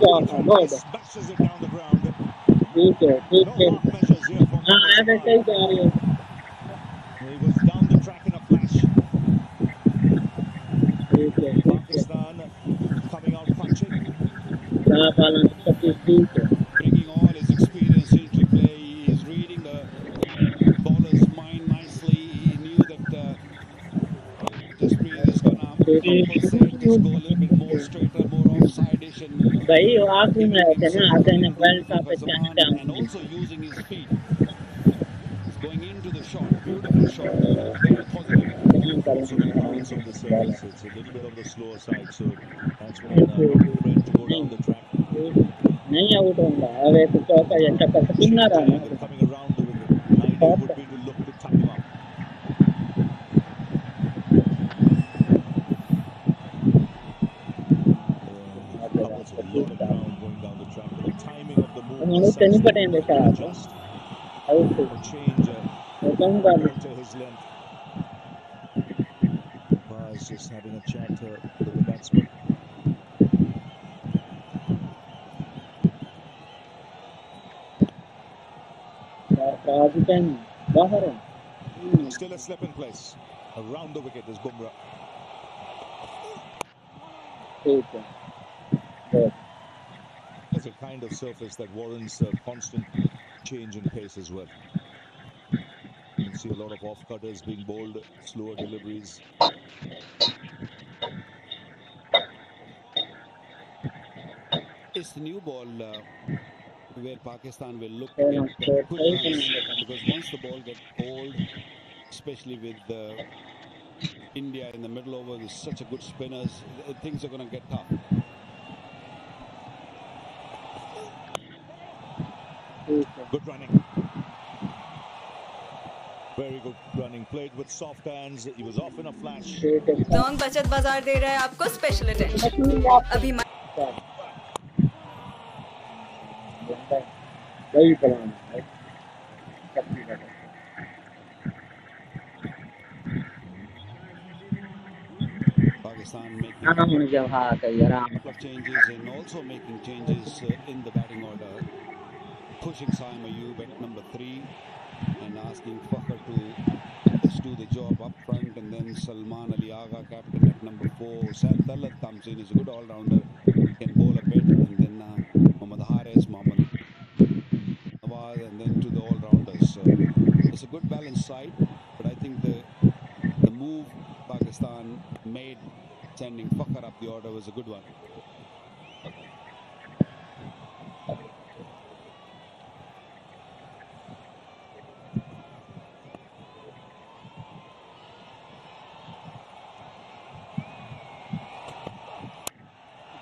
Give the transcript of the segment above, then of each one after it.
He smashes it down the ground. No half measures here from Mohammad Zafar. He was down the track in a flash. Pakistan coming out punching, bringing all his experience into play. He's reading the bowler's mind nicely. He knew that Jasprit is gonna compensate, just go a little bit more straighter, more offside-ish, and giving himself a little room for Zaman, and also using his feet. He's going into the shot, beautiful shot, very positive. Also the balance of the surface, it's a little bit on the slower side, so batsmen not afraid to go down the track. They're coming around the wicket. Idea would be to look to tuck him up. Covers a lot of ground going down the track, but the timing of the move is such that he can adjust or change to his length. Baz just having a chat with the batsman. Still a slip in place. Around the wicket is Bumrah. It's a kind of surface that warrants a constant change in pace as well. You can see a lot of off-cutters being bowled, slower deliveries. It's the new ball where Pakistan will look to get quick runs, because once the ball gets old, especially with India in the middle over, there's such a good spinners, things are going to get tough. Good running. Very good running. Played with soft hands. He was off in a flash. Dong बचत बाजार दे रहा है आपको special attention. अभी Pakistan making a couple of changes and also making changes in the batting order. Pushing Saim Ayub at number 3 and asking Fakhar to just do the job up front, and then Salman Ali Agha, captain, at number 4. Hussain Talat comes in, he's a good all-rounder, can bowl a bit, and then Mohammad Haris, Mohammad Nawaz, and then to the all-rounders. So it's a good balanced side, but I think the move Pakistan made, sending Fakhar up the order, was a good one.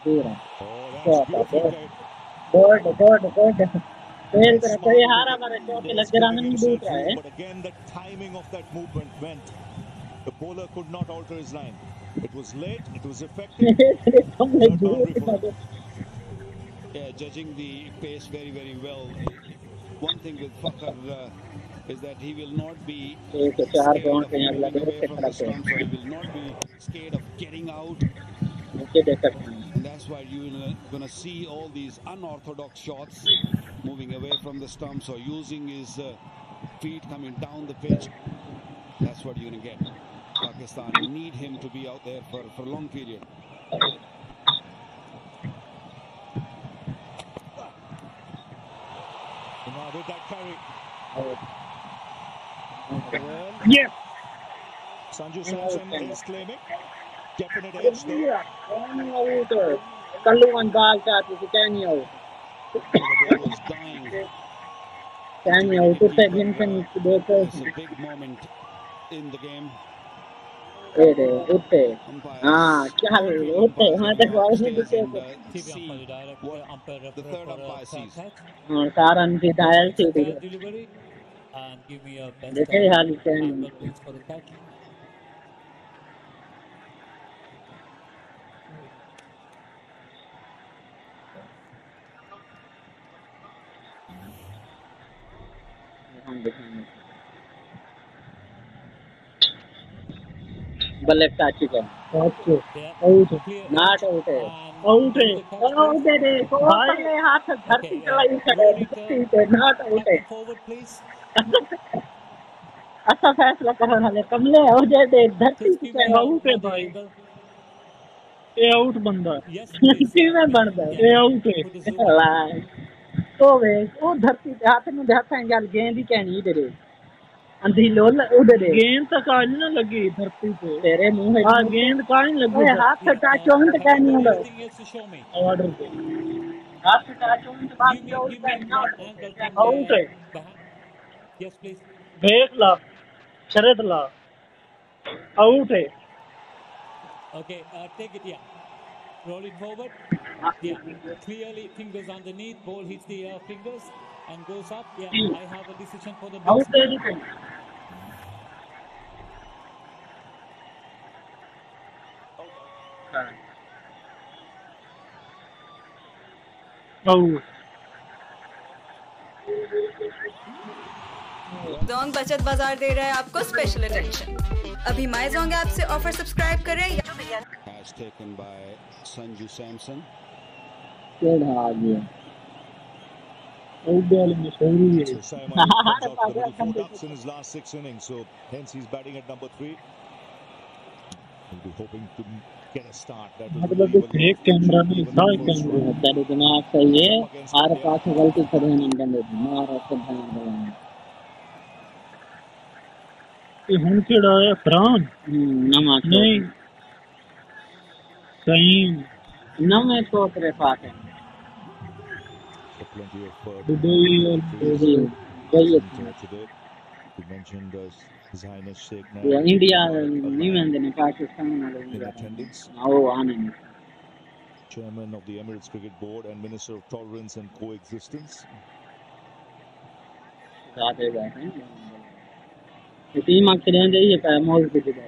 Good. But again, the timing of that movement meant the bowler could not alter his line. It was late, it was effective. Third boundary for him. Yeah, judging the pace very, very well. One thing with Fakhar is that he will not be scared of moving away from the stumps, or he will not be scared of getting out. And that's why you're going to see all these unorthodox shots, moving away from the stumps or using his feet coming down the pitch. That's what you're going to get. Pakistan need him to be out there for a long period. Now did that carry? Yes. Sanju Samson is claiming. Definite edge though. Kalluan ball shot is Daniel. The ball was dying. Daniel, It's a big moment in the game. Utte. Umpires Chal, will utte. be Haan tak ball upstairs and TV see umpire direct what umpire the third umpire sees. Saran ki dial It's a thi. catch delivery and give me a best Dekhe hal angle please for the catch. Ball left touch again. Okay. Yeah. Out. Clear. Not out. And Out. give the catch, Out please. है को पल्ले हाथ धरती Okay. चलाई खड़े Rohit, धरती पे not out है tackle forward, please. अच्छा फैसला करने वाले कमले हो जाए धरती Just पे give me आउट है another भाई angle. ये आउट बंदा Yes, please. किवें बनदा Yeah. ये आउट Put the है zoom in. ला तो वे वो धरती पे हाथ में हाथ गल गेंद ही कहनी इधर अंधी लोल उधर गेंद तक आज ना लगी धरती पे तेरे मुंह में हां गेंद का नहीं लगी हाथ Yeah. टच होने तो Have you कहनी got होगा anything else to show me? Order पे हाथ टच होने तो Give बाकी me आउट give का me one angle नहीं from आउट the है behind. Yes, please. देख ला शरद ला आउट है Okay. Take it. Yeah. Roll it forward. Yeah. Clearly, fingers underneath. Ball hits the fingers and goes up. Yeah. I have a decision for the out batsman. है देखो out Jong बचत बाजार दे रहा है आपको स्पेशल अटेंशन। अभी माई Jong app से ऑफर सब्सक्राइब करें या Catch taken by Sanju Samson. केड़ा आ गया आउट वाले में सही है So Saim Ayub comes out for the middle 4 ducks in his last 6 innings. So hence he's batting at number 3. He'll be hoping to get a start. That will मतलब relieve a lot एक of camera tension में given सारे that first कैमरे run. तेरे दिमाग सही है Up against हर India. पास गलती कर रहे हैं गंदे मार और ध्यान ये हुन केड़ा है फरहान नमा नहीं सही नमे छोकरे पाके So plenty of दुबई और today. You mentioned His Highness Sheikh या Nayab इंडिया Al नहीं Nahyan वंदे ने पाकिस्तान वाले in attendance. आओ आने Chairman of the Emirates Cricket Board and Minister of Tolerance and Coexistence. जाते जाते हैं टीम अक्सर दे ये पे मौज भी जाते हैं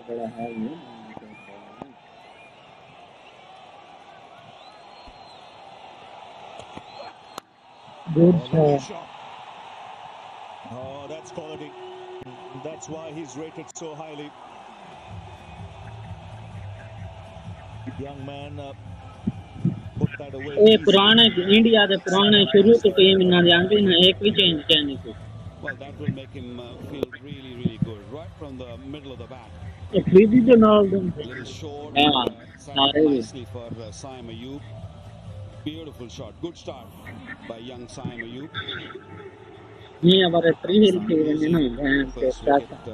बड़ा है ये Good Lovely shot. shot. Oh, that's quality. That's why he's rated so highly. Young man put that away. ये easily. पुराने इंडिया के पुराने शुरू तो टीम इन्ना जानती ना एक भी चेंज करने को Well, that will make him feel really, really good. Right from the middle of the bat. ये फ्रीजी जो नाल दे A little short. हाँ Set up सारे भी nicely for Saim Ayub. Beautiful shot. Good start by young Saim Ayub. ये हमारे three हिल के Losing ना भैंस के first साथ wicket,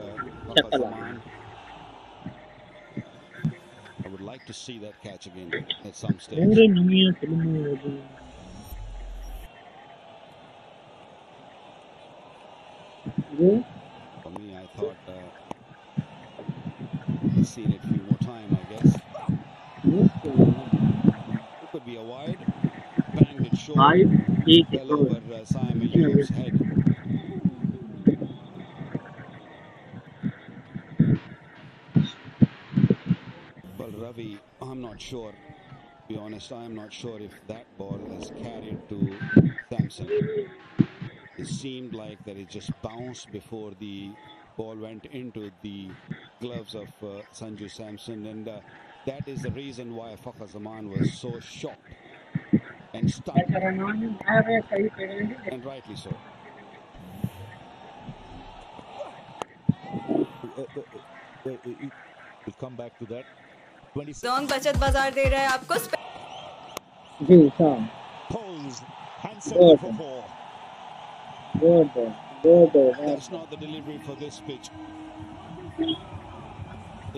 शक्ल Zaman. I would like to see that catch again at some stage. पूरे नमियां फिल्में हो गई ये For me, I thought I've seen it a few more times, I guess. It could be a wide, banged it short, height ठीक है well over Saim Ayub's head. Well, Ravi, I'm not sure. To be honest, I'm not sure if that ball has carried to Samson. It seemed like that it just bounced before the ball went into the gloves of Sanju Samson, and that is the reason why Fakhar Zaman was so shocked and stunned, and rightly so. We'll come back to that. 26 जोंग बचत बाजार दे रहा है आपको जी sir pulls Hansen Good. for 4. Good That's not the delivery for this pitch.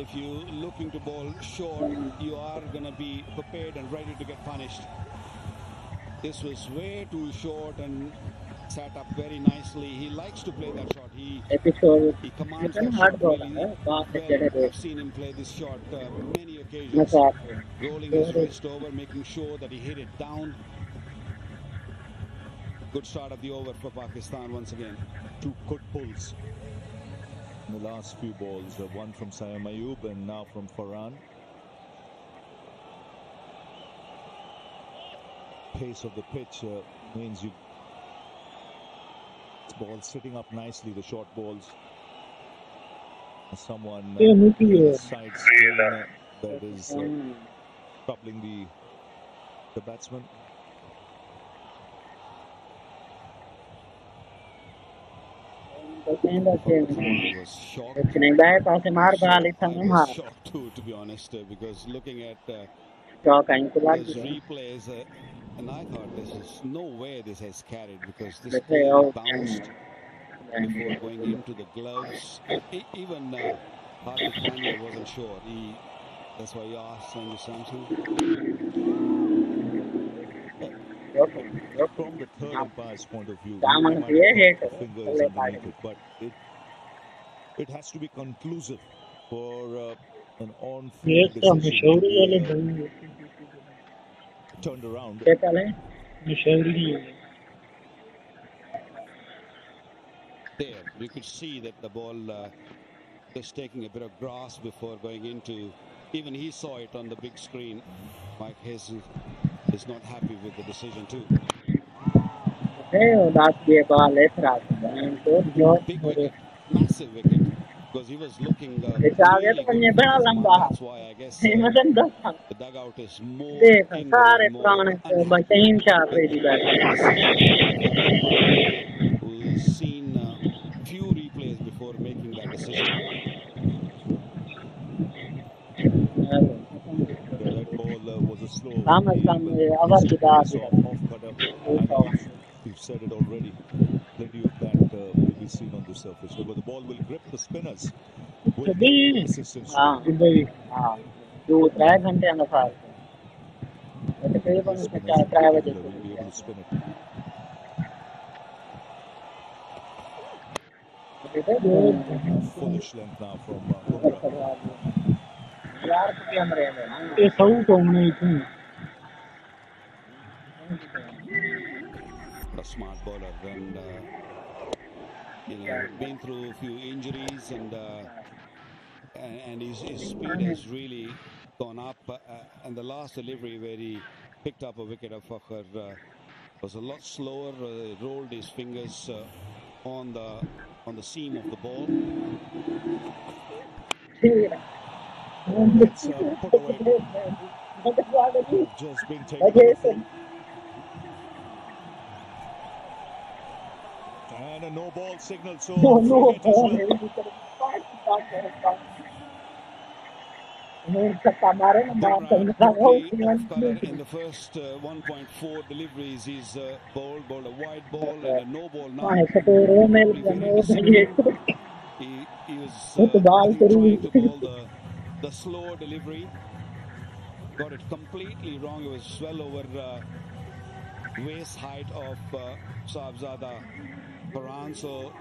If you're looking to bowl short, you are going to be prepared and ready to get punished. This was way too short and sat up very nicely. He likes to play that shot. Episode He commands कितना that hard shot ball really है बात है well. चढ़े I've seen him play this shot many मैं occasions, साथ rolling his wrist over, making sure that he hit it down. Good start of the over for Pakistan once again. Two good pulls in the last few balls. One from Saim Ayub and now from Farhan. pace of the pitch means you ball sitting up nicely, the short balls. Someone with a side screen that is troubling the batsman. Was shocked. I was shocked too, to be honest, because looking at those replays, and I thought this is no way this has carried, because this clearly bounced before going into the gloves. Even Hardik Pandya wasn't sure. That's why he asked Sanju Samson. From the third umpire's point of view, fingers underneath it, but it has to be conclusive for an on-field decision to be turned around. There, we could see that the ball is taking a bit of grass before going into. Even he saw it on the big screen. Mike Hayes is not happy with the decision too. Big wicket, massive wicket, because he was looking really good. That's why I guess the dugout is more angry, more who's seen few replays before making that decision. That ball was a slow off-cutter. We've said it already. Plenty of that will be seen on the surface. But the ball will grip the spinners with assistance. The spinners will be able to spin it. Foolish length now from Bumrah. A smart bowler, and been through a few injuries, and his speed has really gone up. And the last delivery where he picked up a wicket of Fakhar was a lot slower. Rolled his fingers on the seam of the ball. It's put away. Just been taken. And a no ball signal. So In the first 1.4 deliveries, he's bowled a wide ball and a no ball now. He was trying to bowl the slow delivery. Got it completely wrong. It was well over waist height of Sahibzada Farhan. So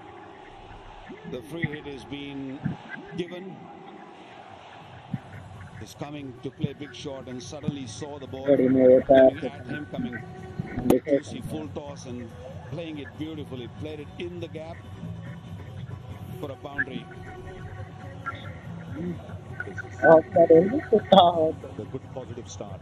the free hit is being given. He's coming to play big shot and suddenly saw the ball coming at him, coming juicy full toss and playing it beautifully. Played it in the gap for a boundary. A good positive start.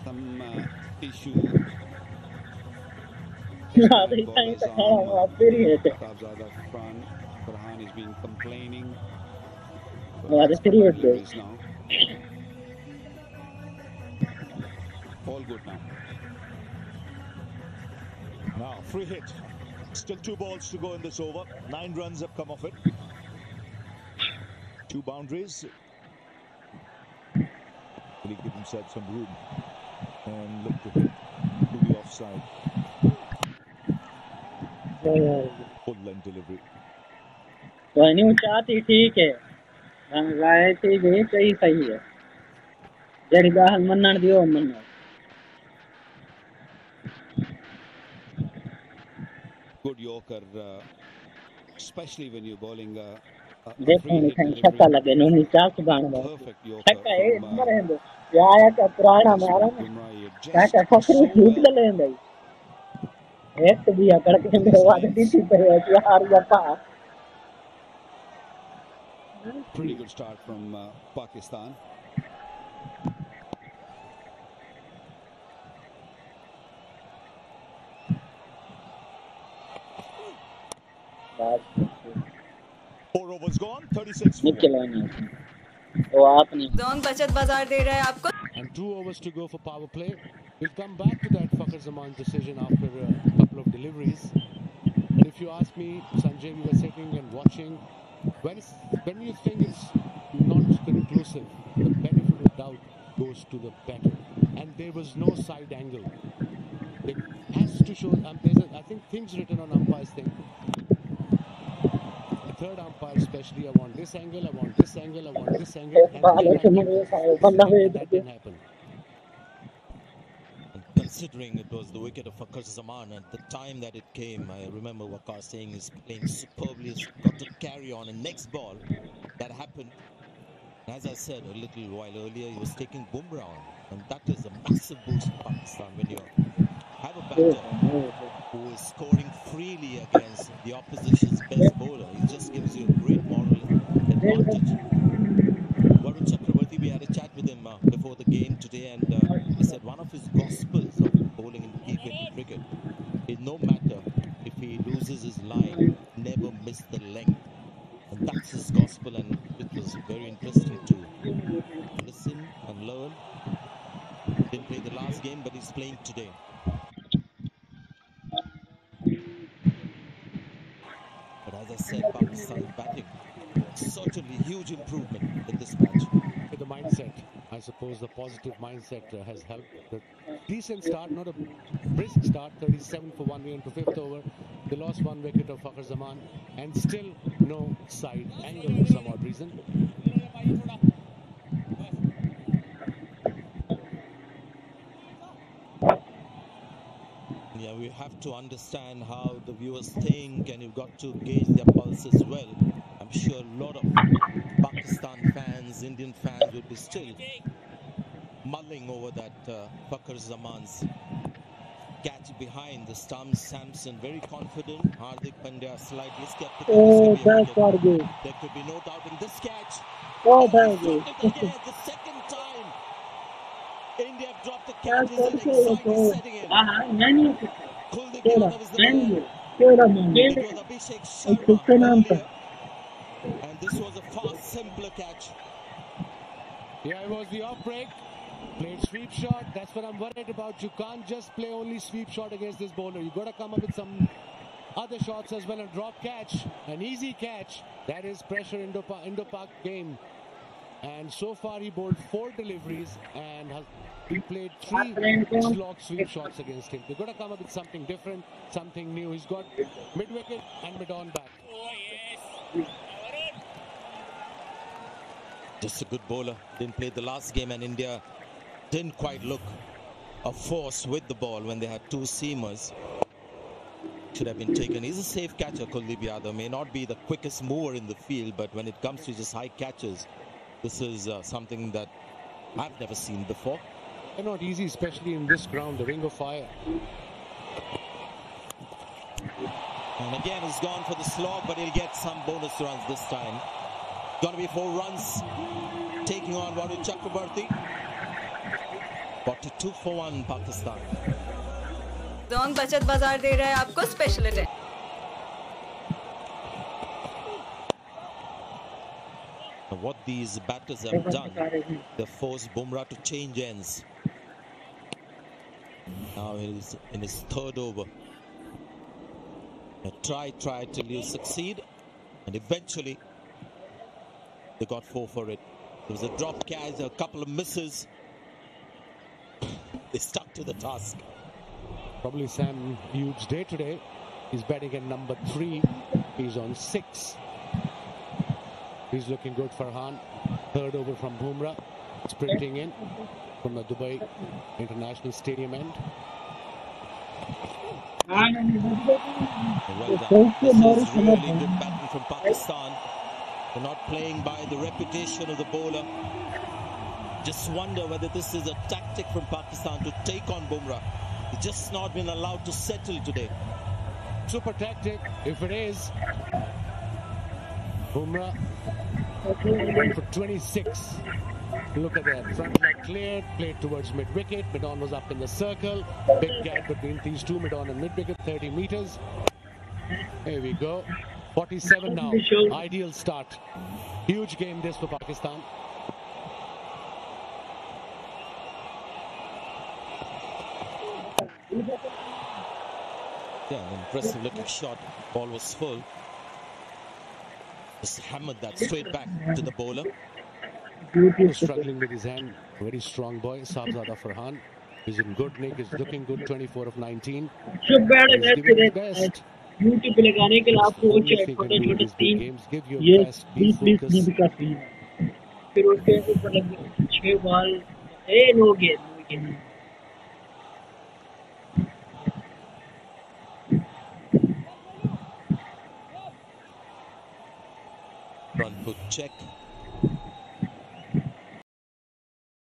Some issue. Sahibzada Farhan has been complaining. Now. All good now. Now, free hit. Still 2 balls to go in this over. 9 runs have come off it. 2 boundaries. Will he give himself some room and look to hit to the offside? Full length delivery. ठीक है राय थी ये सही है जड़ी गाहल मन्नण दियो मन्नण Good Yorker, especially when you're bowling देखो नहीं छक्का लगे नोनी चार सुबान में छक्का है नंबर है यार का पुराना मारा ना क्या फखरू झूठ ले भाई एक भी अकड़ के मेरे वादे दी थी पे यार यपा. Pretty good start from Pakistan. Four overs gone, 36 for Jong बचत बाजार दे रहा है आपको. And 2 overs to go for power play. We'll come back to that Fakhar Zaman decision after a couple of deliveries. But if you ask me, Sanjay, we were sitting and watching. When you think it's not conclusive, the benefit of doubt goes to the batter. And there was no side angle. It has to show. I think things written on umpires thing. The third umpire especially, I want this angle, I want this angle, I want this angle. And that didn't happen. And considering it was the wicket of Fakhar Zaman at the time that it came, I remember Waqar saying he's playing superbly, he's got to carry on. And next ball, that happened. As I said a little while earlier, he was taking Bumrah on. And that is a massive boost for Pakistan when you have a batter who is scoring freely against the opposition's best bowler. He just gives you a great moral advantage. Varun Chakravarti, we had a chat with him before the game today, and he said one of his gospels of bowling in T20 cricket is no matter if he loses his line, never miss the length. And that's his gospel, and it was very interesting to listen and learn. Didn't play the last game, but he's playing today. But as I said, Pakistan's batting, certainly huge improvement in this match. The mindset, I suppose the positive mindset has helped. The decent start, not a brisk start, 37 for 1 into 5th over. They lost 1 wicket of Fakhar Zaman and still no side angle for some odd reason. Yeah, we have to understand how the viewers think, and you've got to gauge their pulse as well. I'm sure a lot of Pakistan fans, Indian fans will be still mulling over that Fakhar Zaman's catch behind the stumps. Samson very confident. Hardik Pandya slightly skeptical. There could be no doubt in this catch. Again, the second time India have dropped the catch. Is setting in. Kuldeep Yadav was the man. It was Abhishek Sharma earlier. And this was a far simpler catch. Yeah, it was the off break. Played sweep shot. That's what I'm worried about. You can't just play only sweep shot against this bowler. You've got to come up with some other shots as well. A drop catch, an easy catch. That is pressure Indo-Pak game. And so far he bowled 4 deliveries and he played 3 slog sweep shots against him. They've got to come up with something different, something new. He's got mid-wicket and mid-on back. Just a good bowler. Didn't play the last game, and India didn't quite look a force with the ball when they had 2 seamers. Should have been taken. He's a safe catcher, Kuldeep Yadav. May not be the quickest mover in the field, but when it comes to just high catches, this is something that I've never seen before. They're not easy, especially in this ground, the Ring of Fire. And again, he's gone for the slog, but he'll get some bonus runs this time. Gonna be 4 runs, taking on Varun Chakravarti. 42 for 1, Pakistan. Jong बचत बाजार दे रहा है आपको special attention. What these batters have done, they forced Bumrah to change ends. Now he's in his 3rd over. Try till you succeed, and eventually they got 4 for it. There was a drop catch, a couple of misses. They stuck to the task. Probably Sam Hugh's day today. He's batting at number 3. He's on 6. He's looking good, Farhan. 3rd over from Bumrah. Sprinting in from the Dubai International Stadium end. Well done. This is really good batting from Pakistan. They're not playing by the reputation of the bowler. Just wonder whether this is a tactic from Pakistan to take on Bumrah. He's just not been allowed to settle today. to protect it. If it is, Bumrah went for 26. Look at that. Front leg cleared, played towards mid-wicket. Midon was up in the circle. Big gap between these two, Midon and mid-wicket, 30 meters. There we go. 47 now. Ideal start. Huge game this for Pakistan. Yeah, an impressive looking shot. Ball was full. Just hammered that straight back to the bowler. Struggling with his hand. Very strong boy, Sabzada Farhan. He's in good nick. He's looking good. 24 of 19. He's giving his best. YouTube पे लगाने के लिए आपको वो चाहिए छोटे-छोटे तीन ये 20 का तीन फिर उसके ऊपर लगे 6 बॉल नो गेंद Run put check.